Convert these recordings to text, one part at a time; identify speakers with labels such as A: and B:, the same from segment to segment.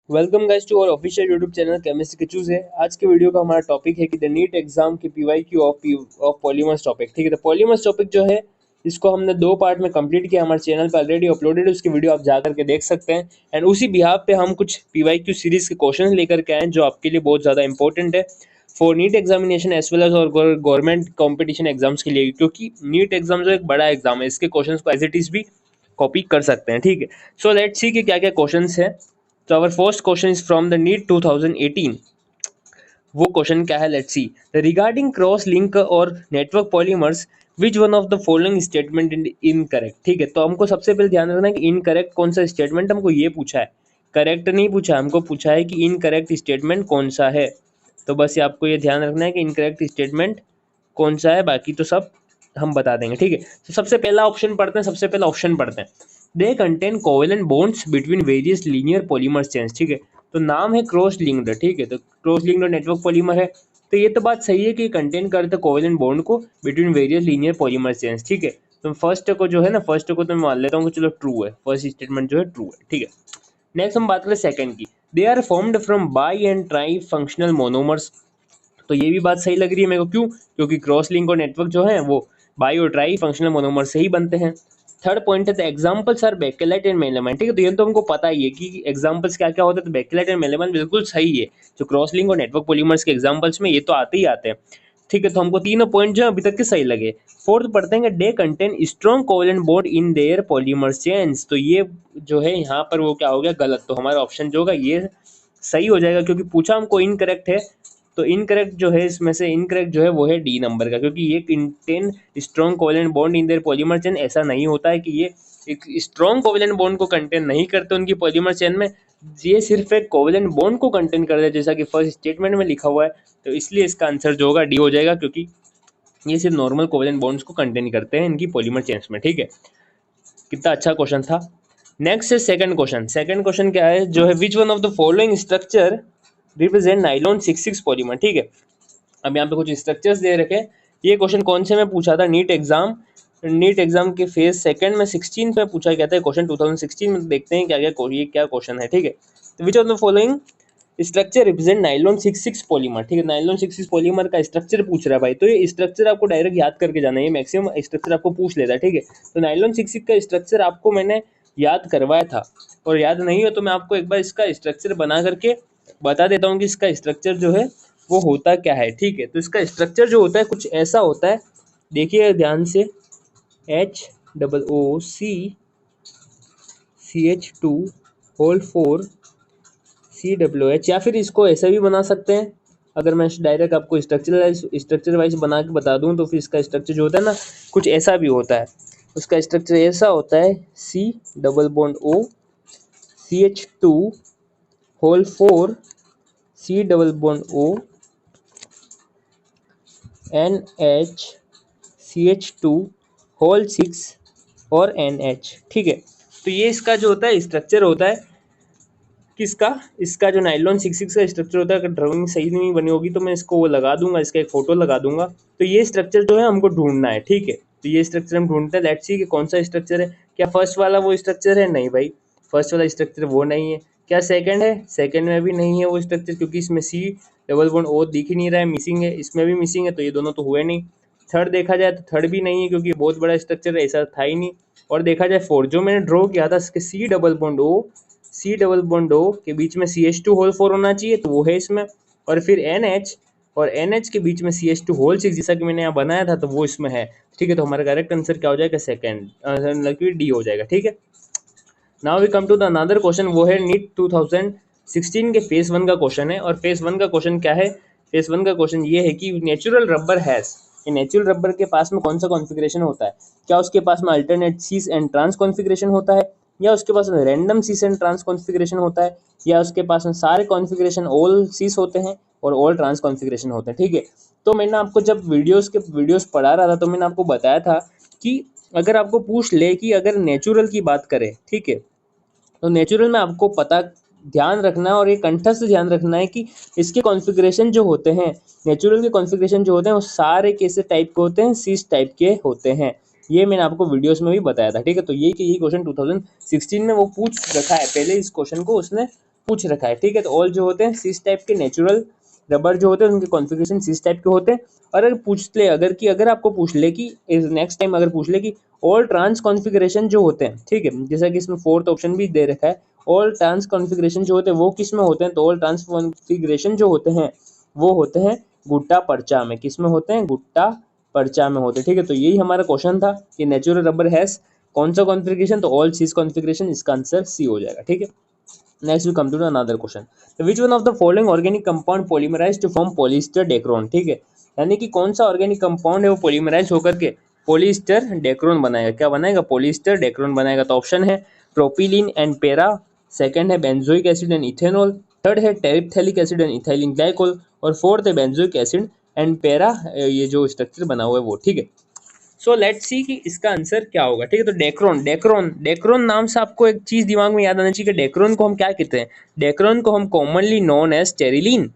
A: Welcome guys to our official YouTube channel chemistry के चूज है। आज के वीडियो का हमारा टॉपिक है कि द नीट एग्जाम के पीवाईक्यू ऑफ पॉलीमर्स टॉपिक। ठीक है, तो पॉलीमर्स टॉपिक जो है इसको हमने दो पार्ट में कंप्लीट किया, हमारे चैनल पर ऑलरेडी अपलोडेड है, उसकी वीडियो आप जा करके देख सकते हैं। एंड उसी बिहाफ पे हम कुछ पीवाईक्यू सीरीज के क्वेश्चन लेकर के आए हैं जो आपके लिए बहुत ज़्यादा इंपॉर्टेंट है for NEET examination as well as और गवर्नमेंट कॉम्पिटिशन एग्जाम्स के लिए, क्योंकि नीट एग्जाम जो एक बड़ा एग्जाम है, इसके क्वेश्चन को एज इट इज भी कॉपी कर सकते हैं। ठीक है, सो लेट्स सी कि क्या क्या क्वेश्चन है। तो our first question is from the NEET 2018। वो क्वेश्चन क्या है, let's see. The regarding cross link और network polymers which one of the following statement incorrect. ठीक है, तो हमको सबसे पहले ध्यान रखना है कि इनकरेक्ट कौन सा स्टेटमेंट हमको ये पूछा है, करेक्ट नहीं पूछा, हमको पूछा है कि इनकरेक्ट स्टेटमेंट कौन सा है। तो बस ये आपको ये ध्यान रखना है कि इनकरेक्ट स्टेटमेंट कौन सा है, बाकी तो सब हम बता देंगे। ठीक है, तो सबसे पहला ऑप्शन पढ़ते हैं, सबसे पहला ऑप्शन पढ़ते हैं। They contain covalent bonds between various linear polymer chains. ठीक है, तो नाम है क्रॉस लिंक्ड। ठीक है, तो क्रॉस लिंक्ड नेटवर्क पॉलीमर है, तो ये तो बात सही है कि कंटेन करते कोवेलेंट बॉन्ड को between various linear polymer chains. ठीक है, तो फर्स्ट को जो है ना, फर्स्ट को तो मैं मान लेता हूँ कि चलो ट्रू है, फर्स्ट स्टेटमेंट जो है ट्रू है। ठीक है, नेक्स्ट हम बात करें सेकंड की। They are formed from bi and tri functional monomers. तो ये भी बात सही लग रही है मेरे को, क्यों? क्योंकि क्रॉस लिंक और नेटवर्क जो है वो बाई और ट्राई फंक्शनल मोनोमर से ही बनते हैं। थर्ड पॉइंट है the examples are bakelite and melamine. ठीक है, तो ये तो हमको पता ही है कि एग्जांपल्स क्या क्या होते हैं, तो बेकेलाइट एंड मेलामाइन बिल्कुल सही है। जो क्रॉस लिंक और नेटवर्क पॉलीमर्स के एग्जांपल्स में ये तो आते ही आते हैं। ठीक है, तो हमको तीनों पॉइंट जो है अभी तक के सही लगे। फोर्थ पढ़ते हैं, day contain strong covalent bond in their polymer chains. तो ये जो है यहाँ पर वो क्या हो गया, गलत। तो हमारा ऑप्शन जो होगा ये सही हो जाएगा, क्योंकि पूछा हमको इनकरेक्ट है। तो इनकरेक्ट जो है इसमें से इनकरेक्ट जो है वो है डी नंबर का, क्योंकि ये contain strong covalent bond in their polymer chain. ऐसा नहीं होता है कि ये एक स्ट्रॉन्ग कोवेलेंट बॉन्ड को कंटेन नहीं करते उनकी पॉलीमर चेन में, ये सिर्फ एक कोवेलेंट बॉन्ड को कंटेन करते हैं, जैसा कि फर्स्ट स्टेटमेंट में लिखा हुआ है। तो इसलिए इसका आंसर जो होगा डी हो जाएगा, क्योंकि ये सिर्फ नॉर्मल कोवेलेंट बॉन्ड्स को कंटेन करते हैं इनकी पॉलीमर चेन्स में। ठीक है, कितना अच्छा क्वेश्चन था। नेक्स्ट है सेकंड क्वेश्चन। सेकंड क्वेश्चन क्या है जो है, विच one of the following structure represent nylon 66 polymer. ठीक है, अब यहाँ पे कुछ स्ट्रक्चर्स दे रखे हैं। ये क्वेश्चन कौन से में पूछा था, नीट एग्जाम के फेज सेकंड में 16 पे पूछा गया था, क्वेश्चन 2016 में। देखते हैं क्या क्या क्वेश्चन है। ठीक है, तो विच of the following structure represent nylon 66 polymer. ठीक है, नाइलॉन 66 पॉलीमर का स्ट्रक्चर पूछ रहा है भाई, तो ये स्ट्रक्चर आपको डायरेक्ट याद करके जाना है, ये मैक्सिमम स्ट्रक्चर आपको पूछ लेता है। ठीक है, तो नाइलॉन 66 का स्ट्रक्चर आपको मैंने याद करवाया था, और याद नहीं हो तो मैं आपको एक बार इसका स्ट्रक्चर बना करके बता देता हूँ कि इसका स्ट्रक्चर जो है वो होता क्या है। ठीक है, तो इसका स्ट्रक्चर जो होता है कुछ ऐसा होता है, देखिए ध्यान से। HOOCH2 COH, या फिर इसको ऐसा भी बना सकते हैं। अगर मैं डायरेक्ट आपको स्ट्रक्चर वाइज बना के बता दूं तो फिर इसका स्ट्रक्चर जो होता है ना कुछ ऐसा भी होता है। उसका स्ट्रक्चर ऐसा होता है, C+O CH2 C+O NH CH2 और NH। ठीक है, तो ये इसका जो होता है स्ट्रक्चर होता है किसका, इसका जो नाइलॉन 66 का स्ट्रक्चर होता है। अगर ड्राइंग सही नहीं बनी होगी तो मैं इसको वो लगा दूंगा, इसका एक फोटो लगा दूंगा। तो ये स्ट्रक्चर जो है हमको ढूंढना है। ठीक है, तो ये स्ट्रक्चर हम ढूंढते हैं। लेट्स सी कि कौन सा स्ट्रक्चर है। क्या फर्स्ट वाला वो स्ट्रक्चर है? नहीं भाई, फर्स्ट वाला स्ट्रक्चर वो नहीं है। क्या सेकंड है? सेकंड में भी नहीं है वो स्ट्रक्चर, क्योंकि इसमें C+O दिख ही नहीं रहा है, मिसिंग है। इसमें भी मिसिंग है, तो ये दोनों तो हुए नहीं। थर्ड देखा जाए तो थर्ड भी नहीं है, क्योंकि बहुत बड़ा स्ट्रक्चर है, ऐसा था ही नहीं। और देखा जाए फोर्थ जो मैंने ड्रॉ किया था, इसके C+O के बीच में CH2 होना चाहिए, तो वो है इसमें। और फिर NH और NH के बीच में CH2 जैसा कि मैंने यहाँ बनाया था, तो वो इसमें है। ठीक है, तो हमारा करेक्ट आंसर क्या हो जाएगा, सेकंड डी हो जाएगा। ठीक है, now we come to the another question. वो है नीट 2016 के फेज 1 का क्वेश्चन है। और फेज 1 का क्वेश्चन क्या है? फेज 1 का क्वेश्चन ये है कि natural rubber has, natural rubber के पास में कौन सा कॉन्फ़िगरेशन होता है? क्या उसके पास में alternate cis and trans configuration होता है, या उसके पास में random cis and trans configuration होता है, या उसके पास में सारे कॉन्फ़िगरेशन ऑल सीस होते हैं और ऑल ट्रांस कॉन्फ़िगरेशन होते हैं? ठीक है, तो मैंने आपको जब वीडियोस पढ़ा रहा था तो मैंने आपको बताया था कि अगर आपको पूछ ले कि अगर नेचुरल की बात करें, ठीक है, तो नेचुरल में आपको पता ध्यान रखना है, और ये कंठस्थ ध्यान रखना है कि इसके कॉन्फ़िगरेशन जो होते हैं, नेचुरल के कॉन्फ़िगरेशन जो होते हैं वो सारे कैसे टाइप के होते हैं, सीस टाइप के होते हैं। ये मैंने आपको वीडियोस में भी बताया था। ठीक है, तो ये कि ये क्वेश्चन 2016 में वो पूछ रखा है, पहले इस क्वेश्चन को उसने पूछ रखा है, ठीक है। तो ऑल जो होते हैं सिस टाइप के नेचुरल रबर जो होते हैं उनके कॉन्फ़िगरेशन सिस टाइप के होते हैं। और अगर आपको पूछ ले कि नेक्स्ट टाइम अगर पूछ ले कि ऑल ट्रांस कॉन्फ़िगरेशन जो होते हैं, ठीक है, जैसा कि इसमें फोर्थ ऑप्शन भी दे रखा है, ऑल ट्रांस कॉन्फ़िगरेशन जो होते हैं वो किस में होते हैं, तो ऑल ट्रांस कॉन्फ़िगरेशन जो होते हैं वो होते हैं गुट्टा पर्चा में। किस में होते हैं, गुट्टा पर्चा में होते हैं, ठीक है। तो यही हमारा क्वेश्चन था कि नेचुरल रबर हैज कौन सा कॉन्फ़िगरेशन, तो ऑल सिस कॉन्फ़िगरेशन, इसका आंसर सी हो जाएगा, ठीक है। Next we come to another question, which one of the following organic compound polymerise to form polyester dacron, ठीक है। यानी कि कौन सा ऑर्गेनिक कंपाउंड है वो पॉलीमराइज होकर के पॉलिएस्टर डेक्रोन बनाएगा, क्या बनाएगा, पॉलिएस्टर डेक्रोन बनाएगा। तो ऑप्शन है प्रोपिलीन एंड पैरा, सेकंड है benzoic acid and ethanol, third है टेरिप्थेलिक एसिड एंड इथाइलिन ग्लाइकोल, और फोर्थ है बेंजोइक एसिड एंड पैरा, ये जो स्ट्रक्चर बना हुआ है वो, ठीक है। सो लेट्स सी कि इसका आंसर क्या होगा, ठीक है। तो डेक्रोन नाम से आपको एक चीज दिमाग में याद आना चाहिए कि डेक्रोन को हम क्या कहते हैं, डेक्रोन को हम commonly known as terylene,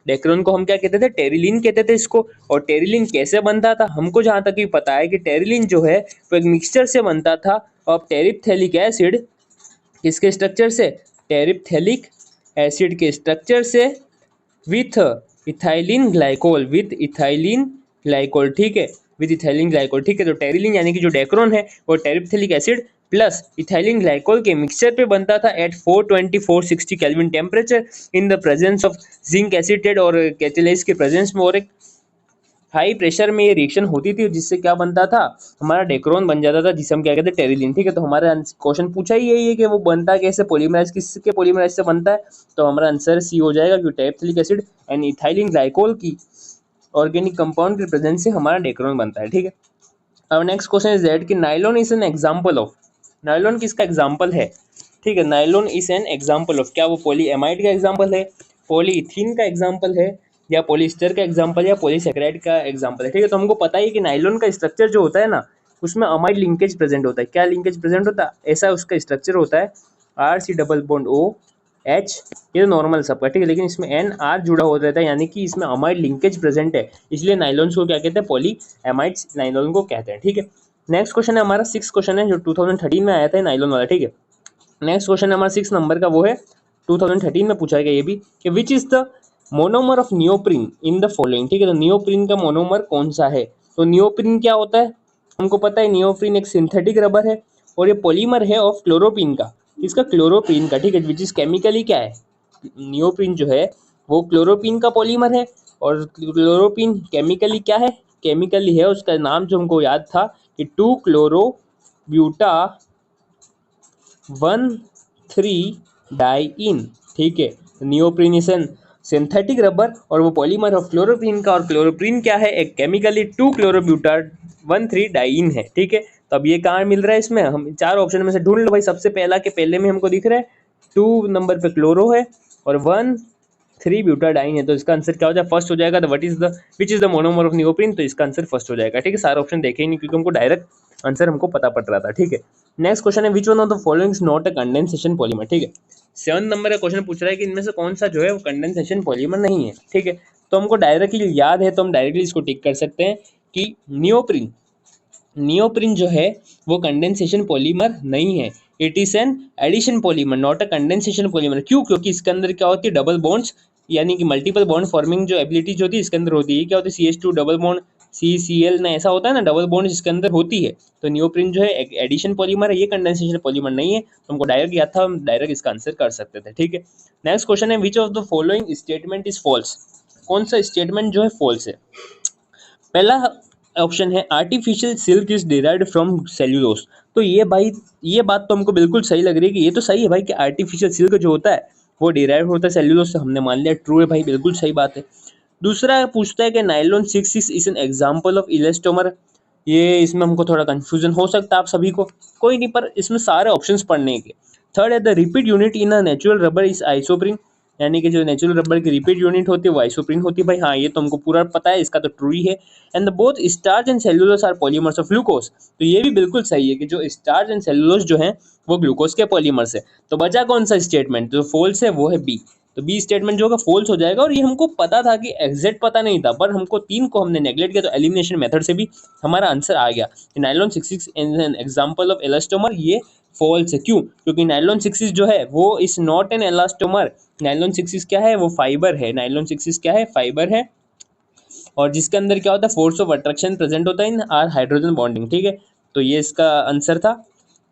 A: dacron को हम क्या कहते थे, टेरिलीन कहते थे इसको। और टेरिलीन कैसे बनता था, हमको जहां तक भी पता है कि टेरिलीन जो है वो एक मिक्सचर से बनता था ऑफ टेरिप्थेलिक एसिड, किसके स्ट्रक्चर से, टेरिप्थेलिक एसिड के स्ट्रक्चर से, विथ इथाइलिन ग्लाइकोल, ठीक है, विथ इथाइलिन ग्लाइकोल, ठीक है। तो टेरिलीन यानी कि जो डेक्रोन है वो terephthalic acid plus ethylene glycol के मिक्सचर पे बनता था at 420-460 kelvin temperature in the presence of zinc acetate और कैटालाइज के प्रेजेंस में, और एक हाई प्रेशर में ये रिएक्शन होती थी जिससे क्या बनता था, हमारा डेक्रोन बन जाता था जिसे हम क्या कहते हैं, टेरिलीन, ठीक है। तो हमारा क्वेश्चन पूछा ही यही है कि वो बनता कैसे, पॉलीमराइज किसके पॉलीमराइज से बनता है, तो हमारा आंसर सी हो जाएगा क्योंकि टेरिप्थेलिक एसिड एंड इथाइलिन ग्लाइकोल की ऑर्गेनिक कंपाउंड के प्रेजेंस से हमारा डेक्रोन बनता है, ठीक है। अब नेक्स्ट क्वेश्चन इज दैट कि nylon is an example of, nylon किसका एग्जांपल है, ठीक है। Nylon is an example of, क्या वो पॉलीएमाइड का एग्जांपल है, पॉलीइथीन का एग्जांपल है, या पॉलिएस्टर का एग्जांपल, या पॉलीसैकेराइड का एग्जांपल है, ठीक है। तो हमको पता ही है कि नाइलॉन का स्ट्रक्चर जो होता है ना उसमें अमाइड लिंकेज प्रेजेंट होता है, क्या लिंकेज प्रेजेंट होता है, ऐसा उसका स्ट्रक्चर होता है, RC+O H, ये तो नॉर्मल सबका, ठीक है, लेकिन इसमें NR जुड़ा हो रहता है यानी कि इसमें अमाइड लिंकेज प्रेजेंट है, इसलिए नाइलॉन्स को क्या कहते हैं, पॉली एमाइड्स नाइलॉन को कहते हैं, ठीक है। नेक्स्ट क्वेश्चन है हमारा 6 क्वेश्चन है जो 2013 में आया था नाइलॉन वाला, ठीक है। नेक्स्ट क्वेश्चन है हमारा 6 नंबर का, वो है 2013 में पूछा गया ये भी कि which is the monomer of neoprene in the following, ठीक है। तो नियोप्रीन का मोनोमर कौन सा है, तो नियोप्रीन क्या होता है, हमको पता है नियोप्रीन एक सिंथेटिक रबर है और ये पॉलीमर है ऑफ क्लोरोप्रीन का, इसका क्लोरोप्रीन का, ठीक है, विच इज केमिकली क्या है, नियोप्रीन जो है वो क्लोरोप्रीन का पॉलीमर है, और क्लोरोप्रीन केमिकली क्या है, केमिकली है उसका नाम जो हमको याद था कि 2-क्लोरो-ब्यूटा 1,3-डाइइन, ठीक है। Neoprene is an synthetic rubber और वो पॉलीमर ऑफ क्लोरोप्रीन का, और क्लोरोप्रीन क्या है, एक केमिकली 2-क्लोरो-ब्यूटा 1,3-डाइइन है, ठीक है। तो अब ये कहाँ मिल रहा है, इसमें हम 4 ऑप्शन में से ढूंढ लो भाई। सबसे पहला के पहले में हमको दिख रहा है 2 नंबर पे क्लोरो है और 1,3-ब्यूटाडाइन है, तो इसका आंसर क्या हो जाएगा, फर्स्ट हो जाएगा। तो which is the monomer of neoprene, तो इसका आंसर फर्स्ट हो जाएगा, ठीक है। सारे ऑप्शन देखे ही नहीं क्योंकि हमको डायरेक्ट आंसर हमको पता पड़ रहा था, ठीक है। नेक्स्ट क्वेश्चन है विच one of the following is not a condensation polymer, ठीक है। 7 नंबर का क्वेश्चन पूछ रहा है कि इनमें से कौन सा जो है वो कंडेंसेशन पॉलीमर नहीं है, ठीक है। तो हमको डायरेक्टली याद है तो हम डायरेक्टली इसको टिक कर सकते हैं कि नियोप्रीन जो है वो कंडेंसेशन पॉलीमर नहीं है, it is an addition polymer not a condensation polymer. क्यों, क्योंकि इसके अंदर क्या होती है, डबल बॉन्ड्स यानी कि मल्टीपल बॉन्ड फॉर्मिंग जो एबिलिटी जो होती है इसके अंदर होती है, क्या होती है, CH2 डबल बॉन्ड CCl ना, ऐसा होता है ना, डबल बॉन्ड इसके अंदर होती है। तो नियोप्रीन जो है एडिशन पॉलीमर है, ये कंडेंसेशन पॉलीमर नहीं है, तो हमको डायरेक्ट याद था, हम डायरेक्ट इसका आंसर कर सकते थे, ठीक है। नेक्स्ट क्वेश्चन है which of the following statement is false, कौन सा स्टेटमेंट जो है फॉल्स है। पहला ऑप्शन है artificial silk is derived from cellulose, तो ये भाई ये बात तो हमको बिल्कुल सही लग रही है कि ये तो सही है भाई कि आर्टिफिशियल सिल्क जो होता है वो डिराइव होता है सेल्यूलोस से, हमने मान लिया ट्रू है भाई, बिल्कुल सही बात है। दूसरा पूछता है कि nylon 6 is an example of elastomer, ये इसमें हमको थोड़ा कंफ्यूजन हो सकता है आप सभी को, कोई नहीं, पर इसमें सारे ऑप्शंस पढ़ने के। थर्ड है the repeat unit in a natural rubber is isoprene, यानी कि जो नेचुरल रबर की रिपीट यूनिट होती है वो आइसोप्रीन होती है भाई, हाँ ये तो हमको पूरा पता है, इसका तो ट्रू ही है। And the both starch and cellulose are polymers of glucose, तो ये भी बिल्कुल सही है कि जो स्टार्च एंड सेल्यूलोज जो है वो ग्लूकोज के पॉलीमर्स है। तो बचा कौन सा स्टेटमेंट जो फॉल्स है वो है बी, तो बी स्टेटमेंट जो होगा फॉल्स हो जाएगा। और ये हमको पता था कि एग्जैक्ट पता नहीं था, पर हमको 3 को हमने नेगलेक्ट किया, तो एलिमिनेशन मेथड से भी हमारा आंसर आ गया। नाइलॉन 66 एन एग्जांपल ऑफ एलास्टोमर, ये फॉल्स है। क्यों? क्योंकि नाइलॉन 66 जो है वो इज नॉट एन एलास्टोमर। नाइलॉन 66 क्या है? वो फाइबर है। नाइलॉन 66 क्या है? फाइबर है। और जिसके अंदर क्या होता है? फोर्स ऑफ अट्रैक्शन प्रेजेंट होता है इन आर हाइड्रोजन बॉन्डिंग। ठीक है, तो ये इसका आंसर था,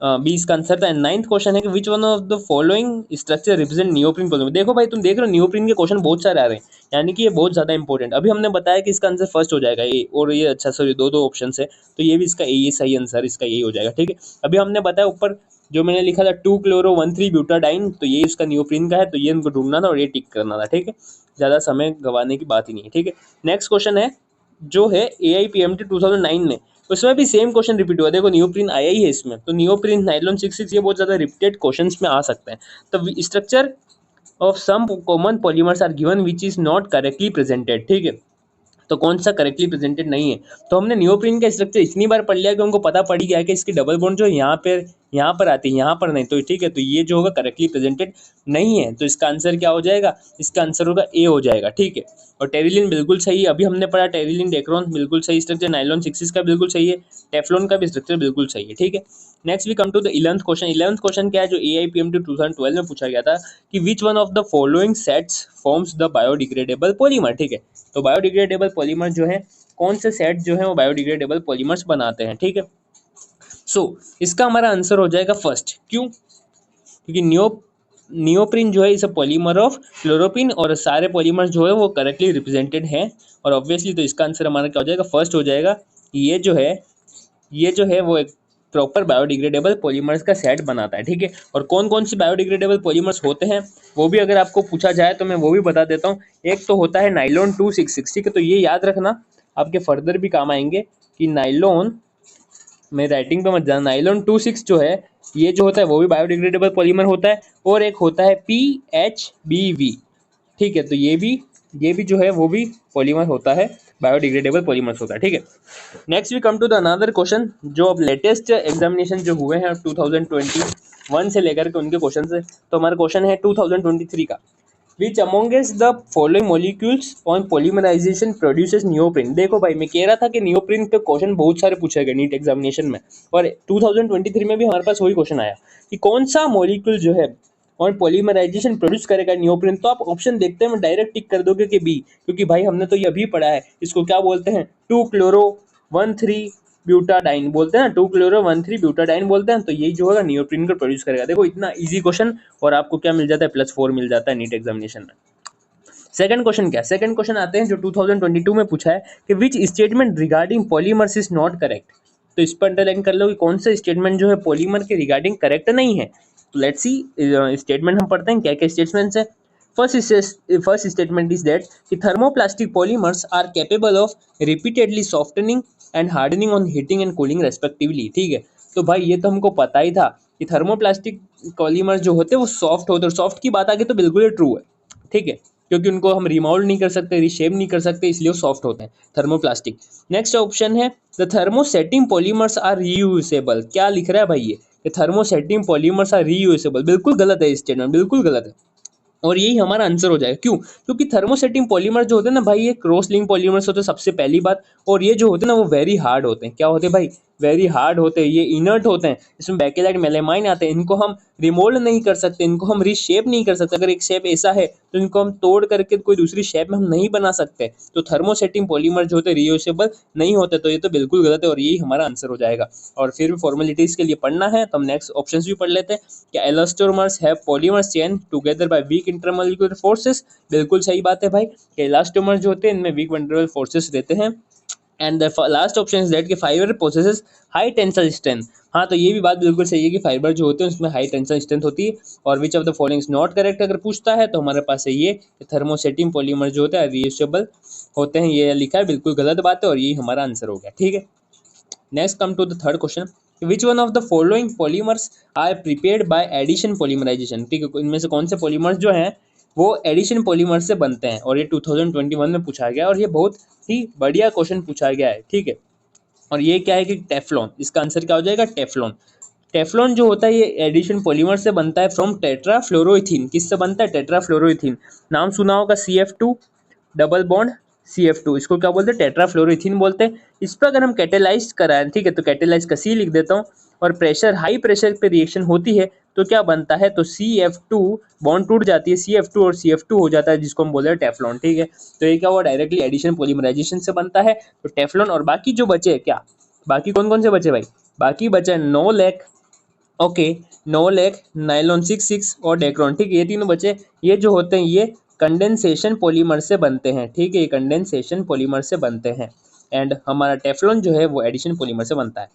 A: बी इसका आंसर था। नाइन्थ क्वेश्चन है कि विच one of the following structure represent neoprene polymer. देखो भाई, तुम देख रहे हो नियोप्रीन के क्वेश्चन बहुत सारे आ रहे हैं, यानी कि ये बहुत ज्यादा इंपॉर्टेंट। अभी हमने बताया कि इसका आंसर फर्स्ट हो जाएगा ए, और ये अच्छा सॉरी दो ऑप्शन है, तो ये भी इसका ए, ये सही आंसर इसका यही हो जाएगा। ठीक है, अभी हमने बताया ऊपर जो मैंने लिखा था 2-chloro-1,3-ब्यूटाडाइन, तो ये इसका नियोप्रीन का है, तो ये इनको ढूंढना था और ये टिक करना था। ठीक है, ज्यादा समय गंवाने की बात ही नहीं है। ठीक है, नेक्स्ट क्वेश्चन है जो है AIPMT 2009 में, उसमें भी सेम क्वेश्चन रिपीट हुआ। देखो नियोप्रीन आया ही है इसमें, तो नियोप्रीन, नाइलॉन 66, ये बहुत ज्यादा रिपीटेड क्वेश्चंस में आ सकते हैं। तो structure of some common polymers are given which is not correctly presented. ठीक है, तो कौन सा करेक्टली प्रेजेंटेड नहीं है? तो हमने नियोप्रीन का स्ट्रक्चर इतनी बार पढ़ लिया कि उनको पता पड़ ही गया कि इसकी डबल बॉन्ड जो यहाँ पर आती है, यहाँ पर नहीं। तो ठीक है, तो ये जो होगा करेक्टली प्रेजेंटेड नहीं है, तो इसका आंसर क्या हो जाएगा? इसका आंसर होगा ए हो जाएगा। ठीक है, और टेरिलिन बिल्कुल सही, अभी हमने पढ़ा टेरिलिन डेक्रोन बिल्कुल सही स्ट्रक्चर, नाइलॉन 66 का बिल्कुल सही है, टेफ्लॉन का भी स्ट्रक्चर बिल्कुल सही है। ठीक है, next we come to the 11th question. 11th question क्या है? जो AIPMT 2012 में पूछा गया था कि विच one of the following sets forms the biodegradable polymer. ठीक है, तो बायोडिग्रेडेबल पॉलीमर जो है, कौन से सेट जो है वो बायोडिग्रेडेबल पॉलीमर्स बनाते हैं। ठीक है, सो इसका हमारा आंसर हो जाएगा फर्स्ट। क्यों? क्योंकि नियोप्रीन जो है इस पॉलीमर ऑफ क्लोरोपिन, और सारे पॉलीमर्स जो है वो करेक्टली रिप्रेजेंटेड हैं, और ऑब्वियसली तो इसका आंसर हमारा क्या हो जाएगा? फर्स्ट हो जाएगा। ये जो है वो एक प्रॉपर बायोडिग्रेडेबल पॉलीमर्स का सेट बनाता है। ठीक है, और कौन कौन सी बायोडिग्रेडेबल पॉलीमर्स होते हैं वो भी अगर आपको पूछा जाए तो मैं वो भी बता देता हूँ। एक तो होता है नाइलॉन 266। ठीक है, तो ये याद रखना, आपके फर्दर भी काम आएंगे कि नाइलॉन में राइटिंग पे मत जाना। नाइलॉन 26 जो है ये जो होता है वो भी बायोडिग्रेडेबल पॉलीमर होता है, और एक होता है PHBV। ठीक है, तो ये भी जो है वो भी पॉलीमर होता है, बायोडिग्रेडेबल पॉलीमर्स होता है। ठीक है, next we come to the another question, जो अब लेटेस्ट एग्जामिनेशन जो हुए हैं 2021 से लेकर के उनके क्वेश्चन से। तो हमारा क्वेश्चन है 2023 का, which amongst the following molecules on polymerization produces neoprene. देखो भाई, मैं कह रहा था कि नियोप्रीन पे क्वेश्चन बहुत सारे पूछे गए नीट एग्जामिनेशन में, और 2023 में भी हमारे पास वही क्वेश्चन आया कि कौन सा मॉलिक्यूल जो है और पॉलीमराइजेशन प्रोड्यूस करेगा नियोप्रीन। तो आप ऑप्शन देखते हैं डायरेक्ट टिक कर दोगे कि बी, क्योंकि भाई हमने तो ये अभी पढ़ा है, इसको क्या बोलते हैं? 2-chloro-1,3 ब्यूटाडाइन बोलते हैं, 2-chloro-1,3 ब्यूटाडाइन बोलते हैं। तो यही जो होगा नियोप्रीन को प्रोड्यूस करेगा। देखो इतना इजी क्वेश्चन, और आपको क्या मिल जाता है? +4 मिल जाता है नीट एग्जामिनेशन में। सेकंड क्वेश्चन क्या? सेकंड क्वेश्चन आते हैं जो 2022 में पूछा है कि which statement regarding polymers is not correct. तो इस पर अंडरलाइन कर लो कि कौन सा स्टेटमेंट जो है पॉलीमर के रिगार्डिंग करेक्ट नहीं है। तो लेट्स सी स्टेटमेंट हम पढ़ते हैं क्या क्या स्टेटमेंट्स है। फर्स्ट स्टेटमेंट इज दैट कि thermoplastic polymers are capable of repeatedly softening and hardening on heating and cooling respectively. ठीक है, तो भाई ये तो हमको पता ही था कि थर्मोप्लास्टिक पॉलीमर्स जो होते हैं वो सॉफ्ट होते हैं, और सॉफ्ट की बात आगे तो बिल्कुल ही ट्रू है। ठीक है, क्योंकि उनको हम रिमोल्ड नहीं कर सकते, रिशेप नहीं कर सकते, इसलिए वो सॉफ्ट होते हैं थर्मोप्लास्टिक। नेक्स्ट ऑप्शन है the thermosetting polymers are reusable. क्या लिख रहा है भाई ये थर्मोसेटिंग पॉलीमर्स आर रीयूजेबल। बिल्कुल गलत है स्टेटमेंट, बिल्कुल गलत है, और यही हमारा आंसर हो जाएगा। क्यों? क्योंकि थर्मोसेटिंग पॉलीमर जो होते हैं ना भाई, ये क्रॉस लिंक पॉलीमर्स होते हैं सबसे पहली बात, और ये जो होते हैं ना वो वेरी हार्ड होते हैं। क्या होते हैं भाई? वेरी हार्ड होते हैं, ये इनर्ट होते हैं, इसमें बैकेलाइट मेलेमाइन आते हैं, इनको हम रिमोल्ड नहीं कर सकते, इनको हम रीशेप नहीं कर सकते। अगर एक शेप ऐसा है तो इनको हम तोड़ करके कोई दूसरी शेप में हम नहीं बना सकते। तो थर्मोसेटिंग पॉलीमर जो होते हैं रीयूजेबल नहीं होते, तो ये तो बिल्कुल गलत है, और यही हमारा आंसर हो जाएगा। और फिर भी फॉर्मेलिटीज के लिए पढ़ना है तो हम नेक्स्ट ऑप्शंस भी पढ़ लेते हैं। क्या elastomers have polymers chain together by weak intermolecular forces. बिल्कुल सही बात है भाई, कि एलास्टोमर्स जो होते हैं इनमें वीक इंटरमोलिकुलर फोर्सेस रहते हैं। And the last option is that कि fibre possesses high tensile strength. हाँ, तो ये भी बात बिल्कुल सही है कि फाइबर जो होते हैं उसमें हाई टेंसल स्ट्रेंथ होती है। और विच of the following is not correct अगर पूछता है तो हमारे पास है ये थर्मोसेटिंग पॉलीमर जो होते हैं रियूजेबल होते हैं, ये लिखा है, बिल्कुल गलत बात है, और यही हमारा आंसर हो गया। ठीक है, next come to the third question, which one of the following polymers are prepared by addition polymerisation. ठीक है, इनमें से कौन से पॉलीमर्स जो हैं वो एडिशन पॉलीमर से बनते हैं, और ये 2021 में पूछा गया, और ये बहुत ही बढ़िया क्वेश्चन पूछा गया है। ठीक है, और ये क्या है कि टेफ्लॉन, इसका आंसर क्या हो जाएगा? टेफ्लॉन। टेफ्लॉन जो होता है ये एडिशन पॉलीमर से बनता है फ्रॉम टेट्राफ्लोरोइथीन। किससे बनता है? टेट्राफ्लोरोइथीन। नाम सुना होगा, CF2 डबल बॉन्ड CF2, इसको क्या बोलते हैं? टेट्राफ्लोरोइथीन बोलते हैं। इस पर अगर हम कैटेलाइज कराएं, ठीक है, तो कैटेलाइज का C लिख देता हूँ, और प्रेशर हाई प्रेशर पे रिएक्शन होती है तो क्या बनता है? तो CF2 बॉन्ड टूट जाती है, CF2 और CF2 हो जाता है, जिसको हम बोलते हैं टेफ्लॉन। ठीक है, तो ये क्या हुआ? डायरेक्टली एडिशन पॉलीमराइजेशन से बनता है। तो टेफ्लॉन और बाकी जो बचे क्या, बाकी कौन कौन से बचे भाई? बाकी बचा नोलेक, ओके, नोलेक, नायलॉन 66 और डेक्रॉन। ठीक है, ये तीनों बचे। ये जो होते हैं ये कंडेंसेशन पॉलीमर से बनते हैं। ठीक है, ये कंडेंसेशन पॉलीमर से बनते हैं। एंड हमारा टेफ्लॉन जो है वो एडिशन पॉलीमर से बनता है।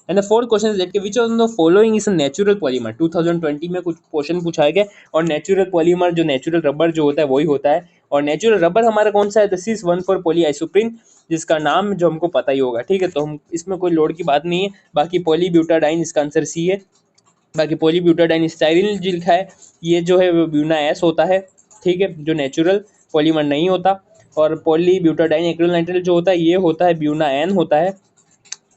A: And the fourth question is which of the following is a natural polymer. 2020 में कुछ क्वेश्चन पूछा गया, और नेचुरल पॉलीमर जो नेचुरल रबर जो होता है वही होता है। और नेचुरल रबर हमारा कौन सा है? दिस इज 1,4 पॉलीआइसोप्रीन, जिसका नाम जो हमको पता ही होगा। ठीक है, तो हम इसमें कोई लोड की बात नहीं है। बाकी पॉलीब्यूटाडाइन, इसका आंसर C है। बाकी पॉलीब्यूटाडाइन स्टाइरिल जो लिखा है, ये जो है वो ब्यूना एस होता है। ठीक है, जो नेचुरल पॉलीमर नहीं होता। और पॉलीब्यूटाडाइन एक्रिलनाइट्राइल जो होता है ये होता है ब्यूना एन होता है,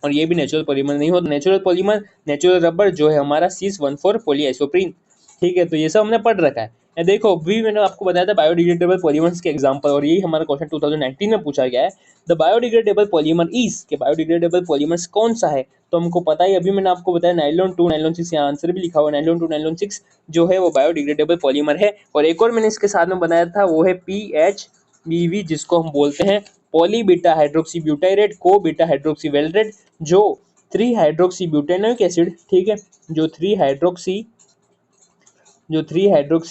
A: और ये भी नेचुरल पॉलीमर नहीं होता। नेचुरल पॉलीमर, नेचुरल रबर जो है हमारा CH14 पॉलीआइसोप्रीन। ठीक है, तो ये सब हमने पढ़ रखा है। ये देखो, अभी मैंने आपको बताया था बायोडिग्रेडेबल पॉलीमर्स के एग्जांपल, और यही हमारा क्वेश्चन 2019 में पूछा गया है। द बायोडिग्रेडेबल पॉलीमर इज, के बायोडिग्रेडेबल पॉलीमर्स कौन सा है? तो हमको पता ही, अभी मैंने आपको बताया नाइलॉन 2 नाइलॉन 6, यहाँ आंसर भी लिखा हुआ है, नाइलॉन 2 नाइलॉन 6 जो है वो बायोडिग्रेडेबल पॉलीमर है। और एक और मैंने इसके साथ में बनाया था, वो है PHBV, जिसको हम बोलते हैं पॉली बीटा हाइड्रोक्सी ब्यूटाइरेट को बीटा हाइड्रोक्सी वेल्ड्रेट, जो 3 हाइड्रोक्सी ब्यूटेनोइक एसिड, ठीक है, जो 3 हाइड्रोक्सी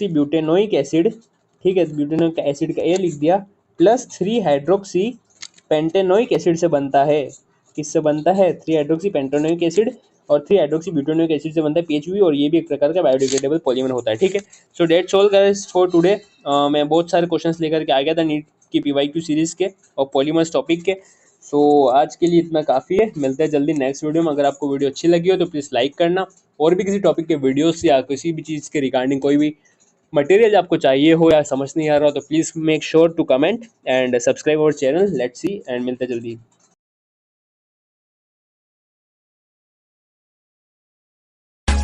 A: ब्यूटेनोइक एसिड, ठीक है, ब्यूटेनोइक एसिड का ए लिख दिया, प्लस 3 हाइड्रोक्सी पेंटेनोइक एसिड से बनता है। किससे बनता है? 3 हाइड्रोक्सी पेंटेनोइक एसिड और 3 हाइड्रोक्सी ब्यूटेनोइक एसिड से बनता है PHB, और ये भी एक प्रकार का बायोडिग्रेडेबल पॉलीमर होता है। ठीक है, so that's all guys for today. मैं बहुत सारे क्वेश्चंस लेकर के आ गया था नीट की PYQ सीरीज के और पॉलीमर्स टॉपिक के। सो आज के लिए इतना काफ़ी है, मिलते हैं जल्दी नेक्स्ट वीडियो में। अगर आपको वीडियो अच्छी लगी हो तो प्लीज़ लाइक करना, और भी किसी टॉपिक के वीडियोस या किसी भी चीज़ के रिगार्डिंग कोई भी मटेरियल आपको चाहिए हो या समझ नहीं आ रहा हो तो please make sure to comment and subscribe our channel. Let's see, and मिलते हैं जल्दी।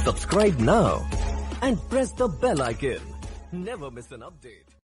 B: Subscribe now and press the bell icon. Never miss an update.